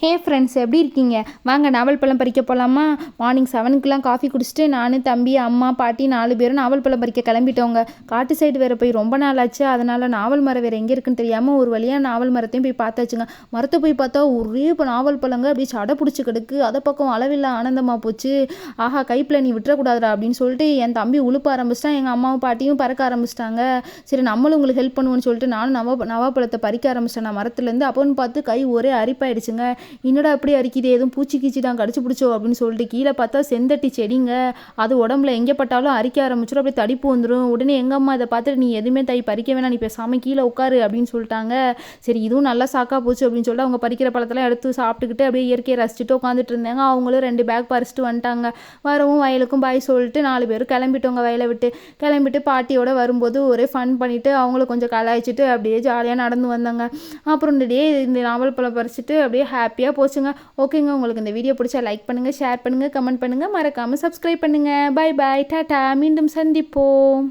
Hey friends, எப்படி இருக்கீங்க? வாங்க நாவல் பழம் பறிக்க போகலாமா? மார்னிங் 7க்குலாம் காஃபி குடிச்சிட்டு நான், தம்பி, அம்மா, பாட்டி 4 பேரும் நாவல் பழம் பறிக்க கிளம்பிட்டோங்க. காட்டு சைடு வேறு போய் ரொம்ப நாள் ஆச்சு. அதனால் நாவல் மரம் வேறு எங்கே இருக்குன்னு தெரியாமல் ஒரு வழியாக நாவல் மரத்தையும் போய் பார்த்தாச்சுங்க. மரத்தை போய் பார்த்தா ஒரே இப்போ நாவல் பழங்க அப்படியே சடை பிடிச்சி கிடக்கு. அதை பக்கம் அளவில்லா ஆனந்தமாக போச்சு. ஆஹா, கைப்பில் நீ விட்டுறக்கூடாதுடா அப்படின்னு சொல்லிட்டு என் தம்பி உழுப்ப ஆரம்பிச்சிட்டான். எங்கள் அம்மாவும் பாட்டியும் பறக்க ஆரம்பிச்சிட்டாங்க. சரி, நம்மளும் உங்களுக்கு ஹெல்ப் பண்ணுவோன்னு சொல்லிட்டு நானும் நவாப்பழத்தை பறிக்க ஆரம்பிச்சிட்டேன் நான் மரத்துலேருந்து. அப்போன்னு பார்த்து கை ஒரே அரிப்பாயிடுச்சுங்க. என்னடா அப்படி அரிக்குது, எதுவும் பூச்சி கீச்சி தான் கடிச்சு பிடிச்சோ அப்படின்னு சொல்லிட்டு கீழே பார்த்தா செந்தட்டி செடிங்க. அது உடம்புல எங்கே பட்டாலும் அரிக்க ஆரம்பிச்சிடும். அப்படியே தடிப்பு வந்துடும். உடனே எங்கள் அம்மா இதை பார்த்துட்டு, நீ எதுவுமே பறிக்க வேணாம், நீ பேசாமல் கீழே உட்காரு அப்படின்னு சொல்லிட்டாங்க. சரி, இதுவும் நல்லா சாக்கா போச்சு அப்படின்னு சொல்லிட்டு அவங்க பறிக்கிற பழத்தெல்லாம் எடுத்து சாப்பிட்டுக்கிட்டு அப்படியே இயற்கையை ரசிச்சுட்டு உட்காந்துட்டு இருந்தாங்க. அவங்களும் 2 பேக் பறிச்சுட்டு வந்துட்டாங்க. வரவும் வயலுக்கும் பாய் சொல்லிட்டு 4 பேரும் கிளம்பிட்டோங்க. வயலை விட்டு கிளம்பிட்டு பாட்டியோட வரும்போது ஒரே ஃபன் பண்ணிவிட்டு அவங்கள கொஞ்சம் கலாய்ச்சிட்டு அப்படியே ஜாலியாக நடந்து வந்தாங்க. அப்புறம் இந்த நாவல் பழம் பறிச்சுட்டு அப்படியே ஹாப்பியாக போச்சுங்க. ஓகேங்க, உங்களுக்கு இந்த வீடியோ பிடிச்சா லைக் பண்ணுங்கள், ஷேர் பண்ணுங்கள், கமெண்ட் பண்ணுங்கள், மறக்காமல் சப்ஸ்கிரைப் பண்ணுங்கள். பை பாய், டாடா, மீண்டும் சந்திப்போம்.